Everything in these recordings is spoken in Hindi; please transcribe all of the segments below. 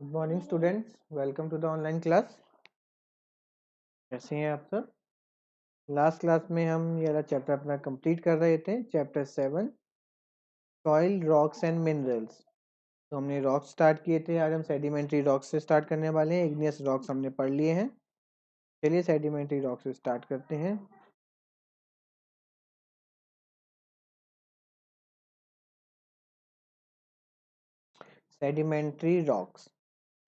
Good morning students, welcome to the online class. कैसे हैं आप सब? लास्ट क्लास में हम ये वाला चैप्टर अपना कंप्लीट कर रहे थे, chapter 7 soil rocks and minerals. तो हमने रॉक्स स्टार्ट किए थे, आज हम सेडिमेंट्री रॉक्स से स्टार्ट करने वाले हैं। इग्नियस रॉक्स हमने पढ़ लिए हैं। चलिए सेडिमेंट्री रॉक्स से स्टार्ट करते हैं। Sedimentary rocks.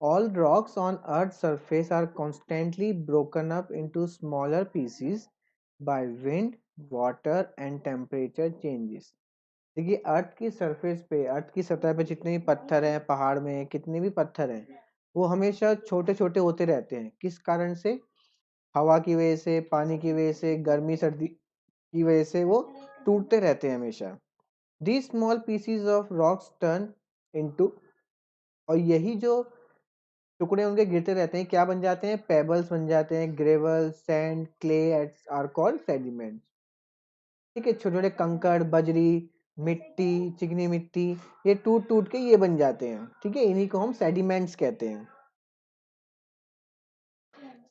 All rocks on Earth's surface are constantly broken up into smaller pieces by wind, water and temperature changes. देखिए अर्थ की सरफेस पे, अर्थ की सतह पे जितने भी पत्थर हैं, पहाड़ में कितने भी पत्थर हैं, वो हमेशा छोटे छोटे होते रहते हैं। किस कारण से? हवा की वजह से, पानी की वजह से, गर्मी सर्दी की वजह से वो टूटते रहते हैं हमेशा। These small pieces of rocks turn into, और यही जो टुकड़े उनके गिरते रहते हैं क्या बन जाते हैं? पेबल्स बन जाते हैं। Gravel, sand, clay are called sediments. ठीक है, छोटे छोटे कंकड़, बजरी, मिट्टी, चिकनी मिट्टी, ये टूट टूट के ये बन जाते हैं। ठीक है, इन्हीं को हम सेडिमेंट्स कहते हैं।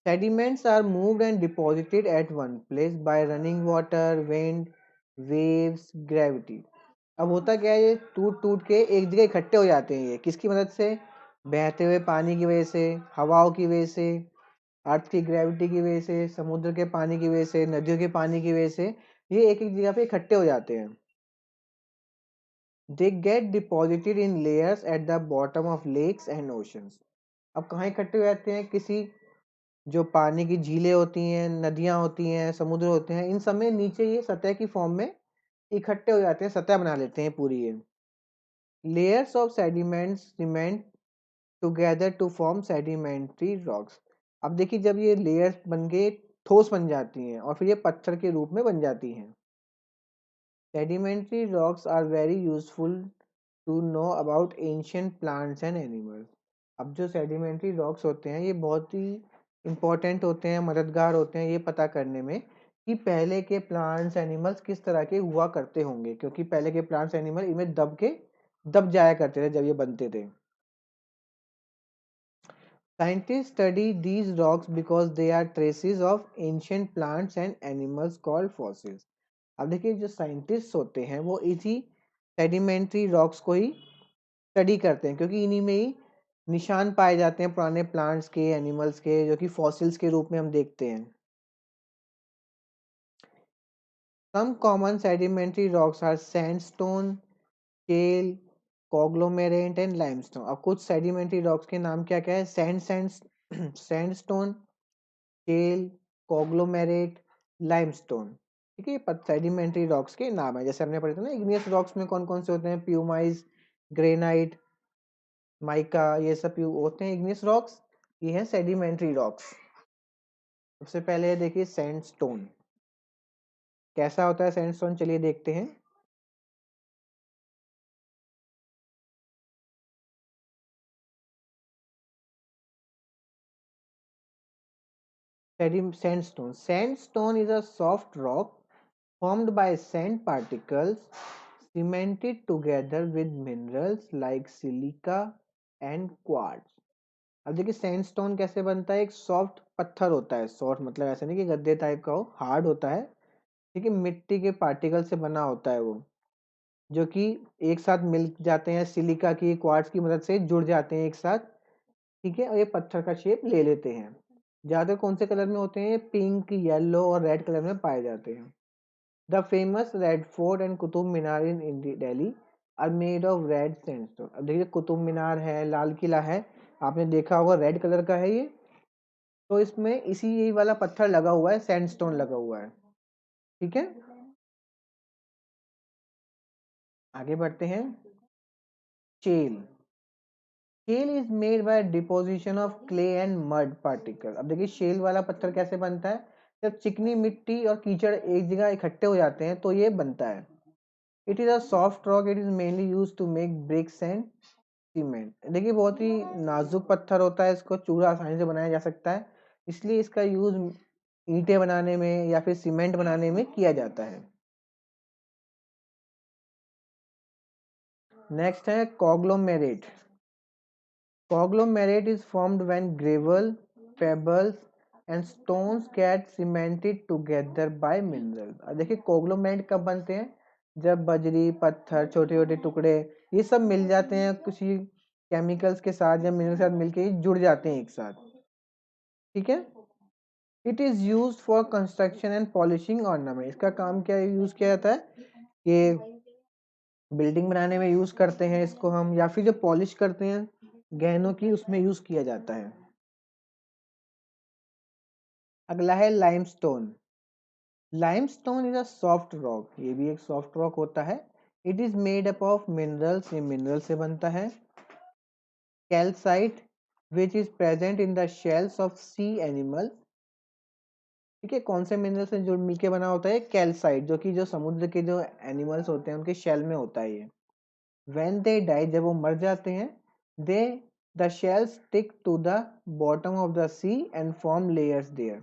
Sediments are moved and deposited at one place by running water, wind, waves, gravity. अब होता क्या है, ये टूट टूट के एक जगह इकट्ठे हो जाते हैं। ये किसकी मदद से? बहते हुए पानी की वजह से, हवाओं की वजह से, अर्थ की ग्रेविटी की वजह से, समुद्र के पानी की वजह से, नदियों के पानी की वजह से ये एक एक जगह पे इकट्ठे हो जाते हैं। They get deposited in layers at the bottom of lakes and oceans. अब कहाँ इकट्ठे हो जाते हैं? किसी जो पानी की झीलें होती हैं, नदियां होती हैं, समुद्र होते हैं, इन सब में नीचे ये सतह की फॉर्म में इकट्ठे हो जाते हैं, सतह बना लेते हैं पूरी ये। Layers of sediments cement together to form sedimentary rocks. अब देखिए जब ये लेयर्स बन के ठोस बन जाती हैं और फिर ये पत्थर के रूप में बन जाती हैं। Sedimentary rocks are very useful to know about ancient plants and animals. अब जो सेडिमेंट्री रॉक्स होते हैं ये बहुत ही इंपॉर्टेंट होते हैं, मददगार होते हैं ये पता करने में कि पहले के प्लांट्स एनिमल्स किस तरह के हुआ करते होंगे, क्योंकि पहले के प्लांट्स एनिमल इनमें दब जाया करते थे जब ये बनते थे। Scientists study these rocks because they are traces of ancient plants and animals called fossils. अब देखिए जो साइंटिस्ट होते हैं वो इसी सेडिमेंट्री रॉक्स को ही स्टडी करते हैं, क्योंकि इन्हीं में ही निशान पाए जाते हैं पुराने प्लांट्स के, एनिमल्स के, जो कि फॉसिल्स के रूप में हम देखते हैं। Some common sedimentary rocks are sandstone, shale, conglomerate and limestone. अब कुछ सेडिमेंट्री रॉक्स के नाम क्या क्या है? Sandstone, shale, conglomerate, limestone. ठीक है, ये सेडिमेंट्री रॉक्स के नाम है। जैसे हमने पढ़े थे ना, इग्नियस रॉक्स में कौन कौन से होते हैं? प्यूमाइज, ग्रेनाइट, माइका, ये सब होते हैं इग्नियस रॉक्स। ये हैं सेडिमेंट्री रॉक्स। सबसे पहले देखिए सैंडस्टोन कैसा होता है। सैंडस्टोन चलिए देखते हैं। Sandstone is a soft rock formed by sand particles cemented together with minerals like silica and quartz. अब देखिए सैंडस्टोन कैसे बनता है? एक सॉफ्ट पत्थर होता है। सॉफ्ट मतलब ऐसा नहीं कि गद्दे टाइप का हो, हार्ड होता है। ठीक है, मिट्टी के पार्टिकल से बना होता है वो, जो कि एक साथ मिल जाते हैं, सिलिका की, क्वार्ट्ज की मदद से जुड़ जाते हैं एक साथ। ठीक है, और ये पत्थर का शेप ले लेते हैं। ज्यादा कौन से कलर में होते हैं? पिंक, येलो और रेड कलर में पाए जाते हैं। The famous red fort and Qutub Minar in Delhi are made of red sandstone. अब देखिए कुतुब मीनार है, लाल किला है, आपने देखा होगा रेड कलर का है ये। तो इसमें इसी यही वाला पत्थर लगा हुआ है, सैंडस्टोन लगा हुआ है। ठीक है, आगे बढ़ते हैं। Shale. Shale is made by deposition of clay and mud particle. अब देखिए शेल वाला पत्थर कैसे बनता है? जब चिकनी मिट्टी और कीचड़ एक जगह इकट्ठे हो जाते हैं तो ये बनता है। It is a soft rock, it is mainly use to make bricks and cement. देखिए बहुत ही नाजुक पत्थर होता है, इसको चूरा आसानी से बनाया जा सकता है, इसलिए इसका यूज ईंटें बनाने में या फिर सीमेंट बनाने में किया जाता है। नेक्स्ट है कॉग्लोमेरेट। Conglomerate is formed when gravel, pebbles and stones get cemented together by minerals। अब देखिए conglomerate कब बनते हैं, जब बजरी, पत्थर, छोटे छोटे टुकड़े ये सब मिल जाते हैं किसी केमिकल्स के साथ या मिनरल के साथ मिलके ये जुड़ जाते हैं एक साथ। ठीक है। It is use for construction and polishing ornament. इसका काम क्या यूज किया जाता है, ये बिल्डिंग बनाने में यूज करते हैं इसको हम, या फिर जो पॉलिश करते हैं गहनों की उसमें यूज किया जाता है। अगला है limestone. Limestone is a soft rock, ये भी एक सॉफ्ट रॉक होता है। It is made up of minerals, ये मिनरल से बनता है। Calcite which is present in the shells of sea animal. ठीक है, कौन से मिनरल से जो मिलके बना होता है, कैल्साइट, जो कि जो समुद्र के जो एनिमल्स होते हैं उनके शेल में होता है ये। व्हेन दे डाई, जब वो मर जाते हैं, they the shells stick to the bottom of the sea and form layers there.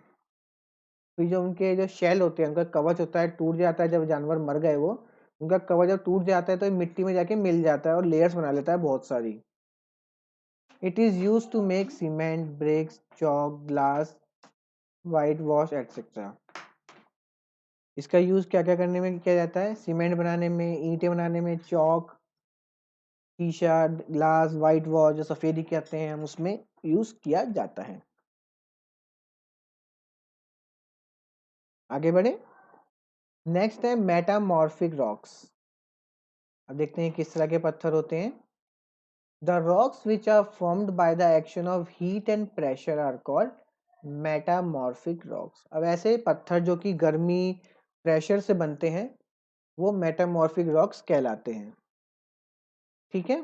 फिर जो उनके जो शेल होते हैं, उनका कवच होता है, टूट जाता है जब जानवर मर गए वो, उनका कवच जब टूट जाता है तो मिट्टी में जाके मिल जाता है और लेयर्स बना लेता है बहुत सारी। It is use to make cement, bricks, chalk, glass, white wash etcetera. इसका यूज क्या क्या करने में किया जाता है, सीमेंट बनाने में, ईंटें बनाने में, चौक, शीशा, ग्लास, वाइट वॉश जो सफेदी कहते हैं हम, उसमें यूज किया जाता है। आगे बढ़े। नेक्स्ट है मेटामॉर्फिक रॉक्स। अब देखते हैं किस तरह के पत्थर होते हैं। The rocks which are formed by the action of heat and pressure are called metamorphic rocks. अब ऐसे पत्थर जो कि गर्मी प्रेशर से बनते हैं वो मेटामॉर्फिक रॉक्स कहलाते हैं। ठीक है।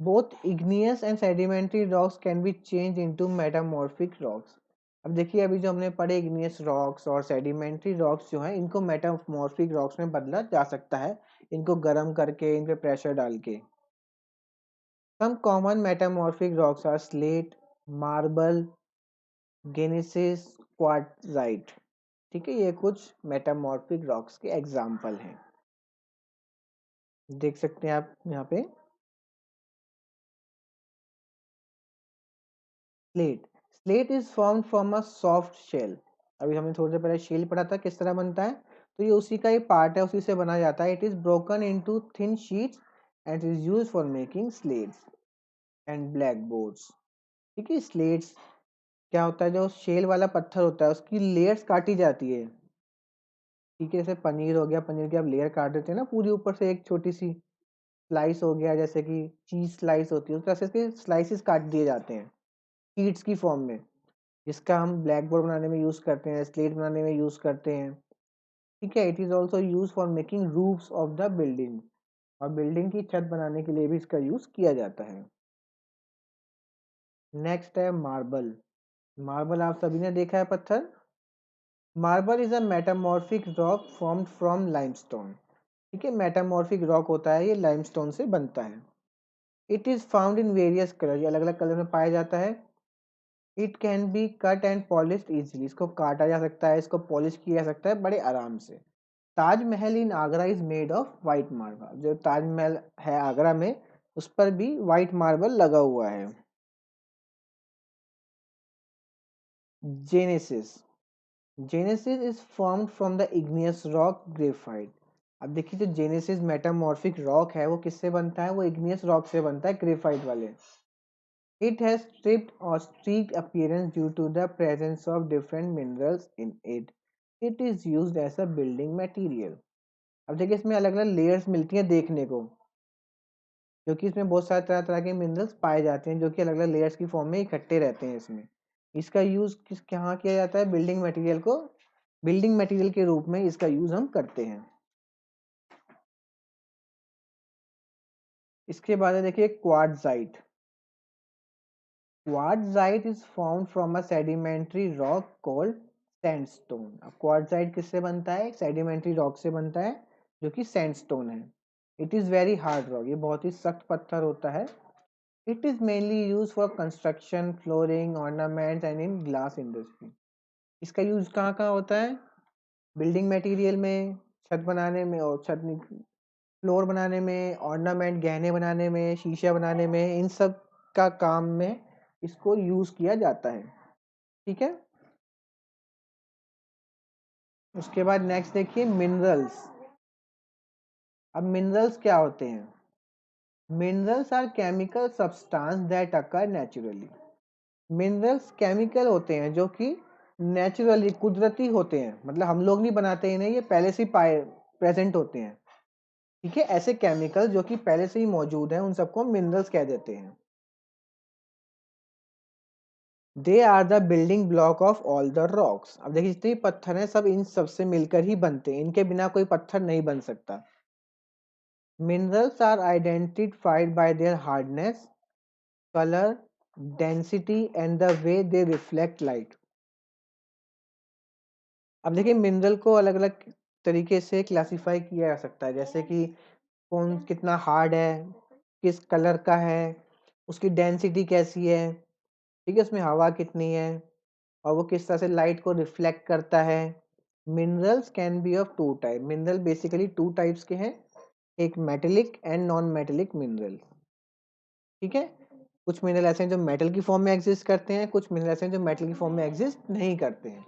Both igneous and sedimentary rocks can be change into metamorphic rocks. अब देखिए अभी जो हमने पढ़े इग्नियस रॉक्स और सेडिमेंट्री रॉक्स जो हैं इनको मेटामॉर्फिक रॉक्स में बदला जा सकता है, इनको गर्म करके, इन पे प्रेशर डाल के। Some common metamorphic rocks are slate, marble, gneiss, quartzite. ठीक है, ये कुछ मेटामॉर्फिक रॉक्स के एग्जाम्पल हैं, देख सकते हैं आप यहाँ पे। Slate, slate is formed from a soft shale. अभी हमने थोड़ी देर पहले शेल पढ़ा था किस तरह बनता है, तो ये उसी का ही पार्ट है, उसी से बना जाता है। It is broken into thin sheets and is used for making slates and black boards. ठीक है, स्लेट्स क्या होता है, जो शेल वाला पत्थर होता है उसकी लेयर्स काटी जाती है। ठीक है, जैसे पनीर हो गया, पनीर की आप लेयर काट देते हैं ना पूरी, ऊपर से एक छोटी सी स्लाइस हो गया, जैसे कि चीज स्लाइस होती है, उस तरह से इसके स्लाइसिस काट दिए जाते हैं शीट्स की फॉर्म में, जिसका हम ब्लैक बोर्ड बनाने में यूज करते हैं, स्लेट बनाने में यूज करते हैं। ठीक है, it is also use for making roofs of the building, और बिल्डिंग की छत बनाने के लिए भी इसका यूज किया जाता है। नेक्स्ट है मार्बल। मार्बल आप सभी ने देखा है पत्थर। Marble is a metamorphic rock formed from limestone. ठीक है, मेटामॉर्फिक रॉक होता है, ये लाइमस्टोन से बनता है। It is found in various colour, ये अलग अलग कलर में पाया जाता है। It can be cut and polished easily, इसको काटा जा सकता है, इसको पॉलिश किया जा सकता है बड़े आराम से। Taj Mahal in Agra is made of white marble, जो ताजमहल है आगरा में उस पर भी व्हाइट मार्बल लगा हुआ है। Genesis, genesis is formed from the igneous rock graphite. अब देखिए जो जेनेसिस मेटामॉर्फिक रॉक है वो किससे बनता है, वो इग्नियस रॉक से बनता है, ग्रेफाइट वाले। It has stripped or streaked appearance due to the presence of different minerals in it. It is used as a building material. अब देखिए इसमें अलग अलग लेयर्स मिलती हैं देखने को, क्योंकि इसमें बहुत सारे तरह तरह के मिनरल्स पाए जाते हैं जो कि अलग अलग लेयर्स की फॉर्म में इकट्ठे रहते हैं इसमें। इसका यूज किस कहाँ किया जाता है, बिल्डिंग मटेरियल को, बिल्डिंग मटेरियल के रूप में इसका यूज हम करते हैं। इसके बाद है देखिए quartzite. Quartzite is found from a sedimentary rock called sandstone. अब क्वार्टजाइट किससे बनता है, सेडिमेंट्री रॉक से बनता है जो कि सैंडस्टोन है। It is very hard rock, ये बहुत ही सख्त पत्थर होता है। It is mainly use for construction, flooring, ornaments and in glass industry. इसका यूज कहाँ कहाँ होता है, बिल्डिंग मटेरियल में, छत बनाने में, और छत फ्लोर बनाने में, ऑर्नामेंट गहने बनाने में, शीशा बनाने में, इन सब का काम में इसको यूज किया जाता है। ठीक है, उसके बाद नेक्स्ट देखिए मिनरल्स। अब मिनरल्स क्या होते हैं? Minerals are chemical substance that occur naturally. Minerals chemical होते हैं जो कि नेचुरली कुदरती होते हैं, मतलब हम लोग नहीं बनाते इन्हें, ये पहले से ही पाए प्रेजेंट होते हैं। ठीक है, ऐसे केमिकल जो कि पहले से ही मौजूद हैं उन सबको मिनरल्स कह देते हैं। They are the building block of all the rocks. अब देखिए जितने भी पत्थर हैं सब इन सबसे मिलकर ही बनते हैं, इनके बिना कोई पत्थर नहीं बन सकता। Minerals are identified by their hardness, colour, density and the way they reflect light. अब देखिए मिनरल को अलग अलग तरीके से क्लासिफाई किया जा सकता है, जैसे कि कौन कितना हार्ड है, किस कलर का है, उसकी डेंसिटी कैसी है, ठीक है, उसमें हवा कितनी है, और वो किस तरह से लाइट को रिफ्लेक्ट करता है। Minerals can be of two type. Mineral basically two types के हैं, एक metallic and non metallic mineral. ठीक है, कुछ मिनरल ऐसे हैं जो मेटल की फॉर्म में एग्जिस्ट करते हैं, कुछ मिनरल ऐसे हैं जो मेटल की फॉर्म में एग्जिस्ट नहीं करते हैं।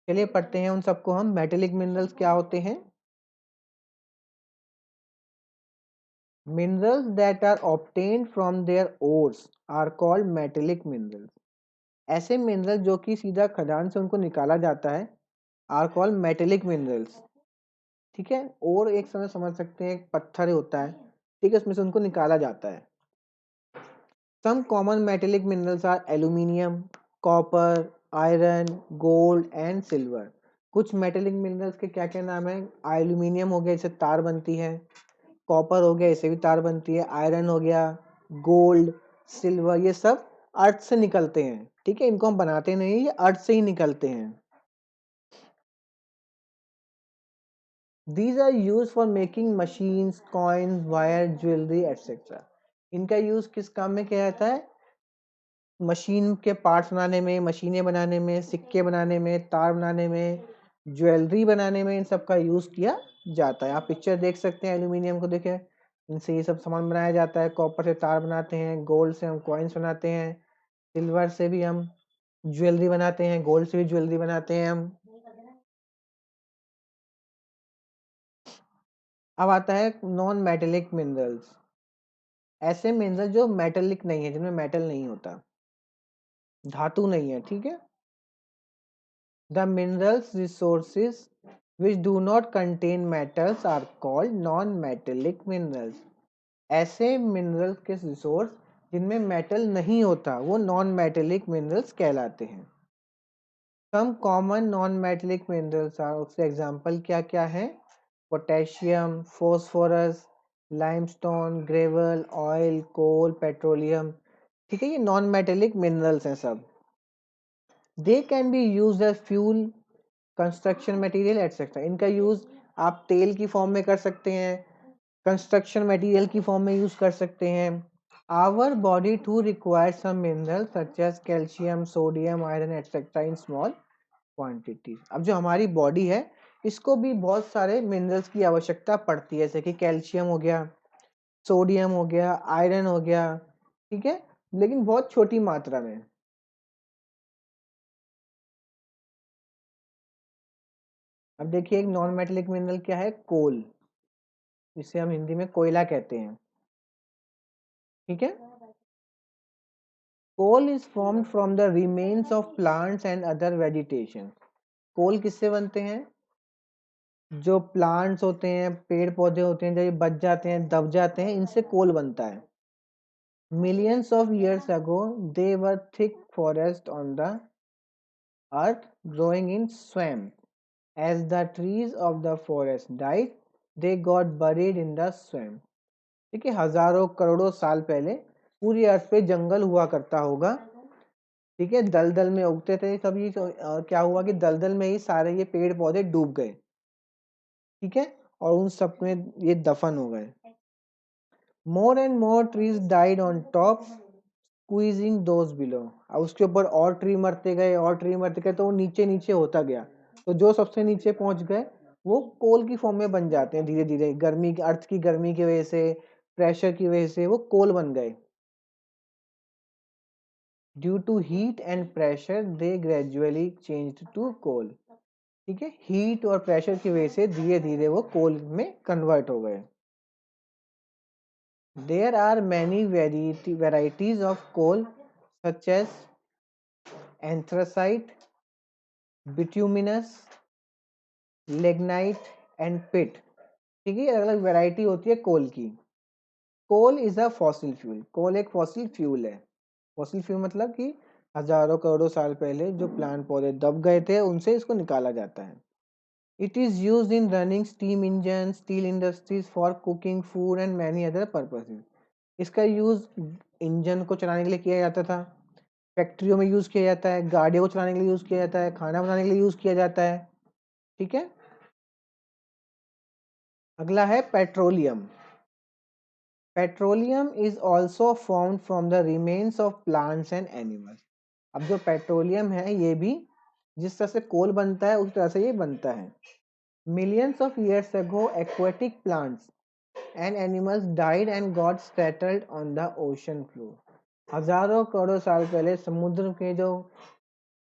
चलिए पढ़ते हैं उन सबको हम। मेटेलिक मिनरल्स क्या होते हैं? Minerals that are obtained from their ores are called metallic minerals. ऐसे मिनरल जो कि सीधा खदान से उनको निकाला जाता है आर कॉल्ड मेटेलिक मिनरल्स। ठीक है, और एक समय समझ सकते हैं एक पत्थर होता है, ठीक है, उसमें से उनको निकाला जाता है। Some common metallic minerals are aluminium, copper, iron, gold and silver. कुछ मेटेलिक मिनरल्स के क्या क्या नाम है? एल्यूमिनियम हो गया, इससे तार बनती है, कॉपर हो गया, इससे भी तार बनती है, आयरन हो गया, गोल्ड, सिल्वर, ये सब अर्थ से निकलते हैं। ठीक है, इनको हम बनाते नहीं, ये अर्थ से ही निकलते हैं। These are used for making machines, coins, wire, jewelry, etc. इनका यूज किस काम में किया जाता है? मशीन के पार्ट्स बनाने में, मशीनें बनाने में, सिक्के बनाने में, तार बनाने में, ज्वेलरी बनाने में, इन सब का यूज किया जाता है। आप पिक्चर देख सकते हैं, एल्यूमिनियम को देखें, इनसे ये सब सामान बनाया जाता है। कॉपर से तार बनाते हैं, गोल्ड से हम कॉइन्स बनाते हैं, सिल्वर से भी हम ज्वेलरी बनाते हैं, गोल्ड से भी ज्वेलरी बनाते हैं हम। अब आता है नॉन मेटेलिक मिनरल्स। ऐसे मिनरल जो मेटेलिक नहीं है, जिनमें मेटल नहीं होता, धातु नहीं है। ठीक है, the minerals resources which do not contain metals are called non-metallic minerals. ऐसे मिनरल्स के रिसोर्स जिनमें मेटल नहीं होता वो नॉन मेटेलिक मिनरल्स कहलाते हैं। Some common non metallic minerals are, उसके एग्जांपल क्या क्या है? Potassium, phosphorus, limestone, gravel, oil, coal, petroleum. ठीक है, ये नॉन मेटेलिक मिनरल्स हैं सब। They can be used as fuel, construction material etcetera. इनका यूज आप तेल की फॉर्म में कर सकते हैं, कंस्ट्रक्शन मटेरियल की फॉर्म में यूज कर सकते हैं। Our body too require some minerals such as calcium, sodium, iron etcetera in small quantities. अब जो हमारी बॉडी है इसको भी बहुत सारे मिनरल्स की आवश्यकता पड़ती है, जैसे कि कैल्शियम हो गया, सोडियम हो गया, आयरन हो गया। ठीक है, लेकिन बहुत छोटी मात्रा में। अब देखिए एक नॉन मेटेलिक मिनरल क्या है? कोल, जिसे हम हिंदी में कोयला कहते हैं। ठीक है, coal is formed from the remains of plants and other vegetation. Coal किससे बनते हैं? जो प्लांट्स होते हैं, पेड़ पौधे होते हैं, जब ये बच जाते हैं, दब जाते हैं, इनसे कोल बनता है। Millions of years ago they were thick forest on the earth growing in swamp. As the trees of the forest died, they got buried in the swamp. ठीक है, हजारों करोड़ों साल पहले पूरी अर्थ पे जंगल हुआ करता होगा। ठीक है, दलदल में उगते थे कभी, क्या हुआ कि दलदल में ही सारे ये पेड़ पौधे डूब गए। ठीक है, और उन सब में ये दफन हो गए। More and more trees died on top, squeezing those below. अब उसके ऊपर और ट्री मरते गए, और ट्री मरते गए, तो वो नीचे नीचे होता गया, तो जो सबसे नीचे पहुंच गए वो कोल की फॉर्म में बन जाते हैं धीरे धीरे। गर्मी, अर्थ की गर्मी की वजह से, प्रेशर की वजह से वो कोल बन गए। Due to heat and pressure they gradually change to coal. ठीक है, हीट और प्रेशर की वजह से धीरे धीरे वो कोल में कन्वर्ट हो गए। There are many varieties of coal such as anthracite, bituminous, lignite and peat. ठीक है, अलग अलग वैरायटी होती है कोल की। Coal is a fossil fuel, coal एक फॉसिल फ्यूल है। फॉसिल फ्यूल मतलब कि हजारों करोड़ों साल पहले जो प्लांट पौधे दब गए थे उनसे इसको निकाला जाता है। It is used in running steam engine, steel industries for cooking food and many other purposes. इसका यूज इंजन को चलाने के लिए किया जाता था, फैक्ट्रियों में यूज किया जाता है, गाड़ियों को चलाने के लिए यूज किया जाता है, खाना बनाने के लिए यूज किया जाता है। ठीक है, अगला है petroleum. Petroleum is also formed from the remains of plants and animals. अब जो पेट्रोलियम है ये भी जिस तरह से कोल बनता है उस तरह से ये बनता है। Millions of years ago aquatic plants and animals died and got settled on the ocean floor. हजारों करोड़ों साल पहले समुद्र के जो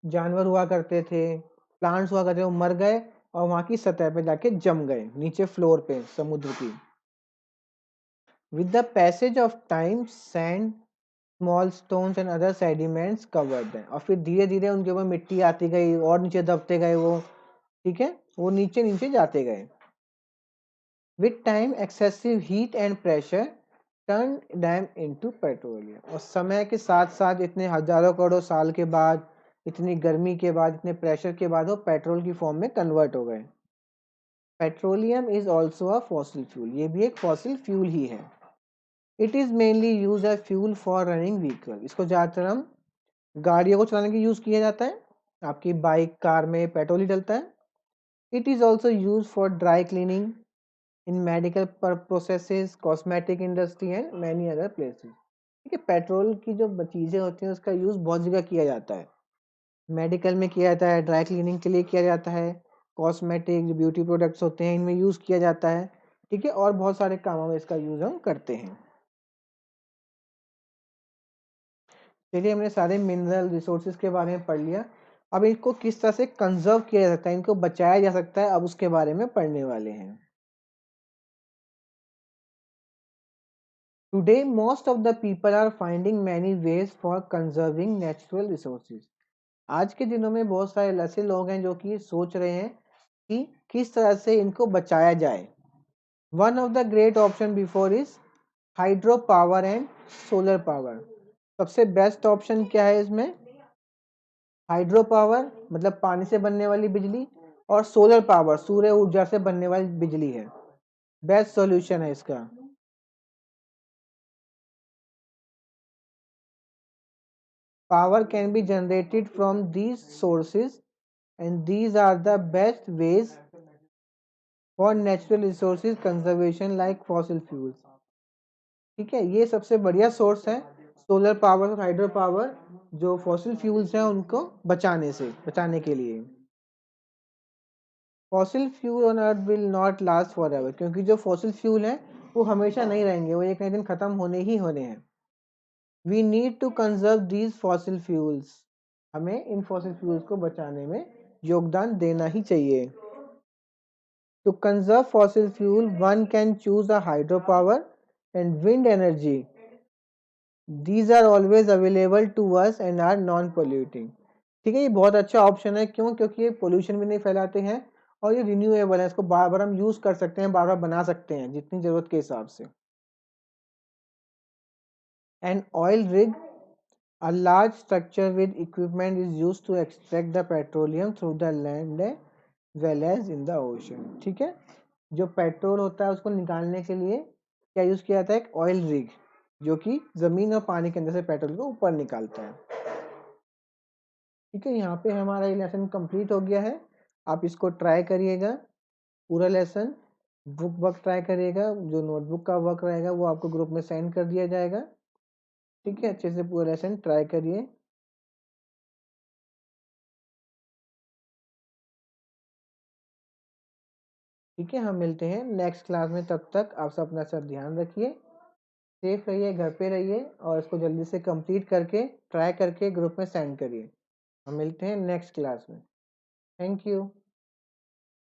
जानवर हुआ करते थे, प्लांट्स हुआ करते थे, वो मर गए और वहां की सतह पे जाके जम गए, नीचे फ्लोर पे समुद्र की। With the passage of time sand, small stones and other sediments covered them. और फिर धीरे धीरे उनके ऊपर मिट्टी आती गई और नीचे दबते गए वो। ठीक है, वो नीचे नीचे जाते गए। With time excessive heat and pressure turn dam into petroleum. और समय के साथ साथ इतने हजारों करोड़ों साल के बाद, इतनी गर्मी के बाद, इतने प्रेशर के बाद वो पेट्रोल की फॉर्म में कन्वर्ट हो गए। Petroleum is also a fossil fuel, ये भी एक फॉसिल फ्यूल ही है। It is mainly use as fuel for running vehicle. इसको ज्यादातर हम गाड़ियों को चलाने के यूज किया जाता है। आपकी बाइक कार में पेट्रोल ही डलता है। It is also use for dry cleaning in medical processes, cosmetic industry and many other places. ठीक है, पेट्रोल की जो चीजें होती हैं उसका यूज बहुत जगह किया जाता है। मेडिकल में किया जाता है, ड्राई क्लीनिंग के लिए किया जाता है, कॉस्मेटिक जो ब्यूटी प्रोडक्ट्स होते हैं इनमें यूज किया जाता है। ठीक है, और बहुत सारे कामों में इसका यूज हम करते हैं। चलिए, हमने सारे मिनरल रिसोर्सेज के बारे में पढ़ लिया। अब इनको किस तरह से कंजर्व किया जा सकता है, इनको बचाया जा सकता है, अब उसके बारे में पढ़ने वाले हैं। Today most of the people are finding many ways for conserving natural resources. आज के दिनों में बहुत सारे ऐसे लोग हैं जो कि सोच रहे हैं कि किस तरह से इनको बचाया जाए। One of the great option before is hydro power and solar power. सबसे बेस्ट ऑप्शन क्या है इसमें? हाइड्रो पावर मतलब पानी से बनने वाली बिजली, और सोलर पावर सूर्य ऊर्जा से बनने वाली बिजली है। बेस्ट सॉल्यूशन है इसका। Power can be generated from these sources and these are the best ways for natural resources conservation like fossil fuels. ठीक है, ये सबसे बढ़िया सोर्स है सोलर पावर और हाइड्रो पावर, जो फॉसिल फ्यूल्स हैं उनको बचाने के लिए। Fossil fuel on earth will not last forever, क्योंकि जो फॉसिल फ्यूल हैं वो हमेशा नहीं रहेंगे, वो एक ना एक दिन खत्म होने ही होने हैं। We need to conserve these fossil fuels, हमें इन फॉसिल फ्यूल्स को बचाने में योगदान देना ही चाहिए। To conserve fossil fuel, one can choose a hydropower and wind energy. These are always available to us and are non-polluting. ठीक है, ये बहुत अच्छा ऑप्शन है। क्यों? क्योंकि ये पोल्यूशन भी नहीं फैलाते हैं और ये रिन्यूएबल है, इसको बार बार हम यूज कर सकते हैं, बार बार बना सकते हैं जितनी जरूरत के हिसाब से। An oil rig, a large structure with equipment, is used to extract the petroleum through the land as well as in the ocean. ठीक है, जो पेट्रोल होता है उसको निकालने के लिए क्या यूज किया जाता है? एक ऑयल रिग, जो कि जमीन और पानी के अंदर से पेट्रोल को ऊपर निकालता है। ठीक है, यहाँ पे हमारा ये लेसन कंप्लीट हो गया है। आप इसको ट्राई करिएगा पूरा लेसन। बुक वर्क ट्राई करिएगा, जो नोटबुक का वर्क रहेगा वो आपको ग्रुप में सेंड कर दिया जाएगा। ठीक है, अच्छे से पूरा लेसन ट्राई करिए। ठीक है, हम मिलते हैं नेक्स्ट क्लास में, तब तक आप सब अपना सर ध्यान रखिए। सेफ रहिए, घर पे रहिए और इसको जल्दी से कंप्लीट करके ट्राई करके ग्रुप में सेंड करिए। हम मिलते हैं नेक्स्ट क्लास में। Thank you.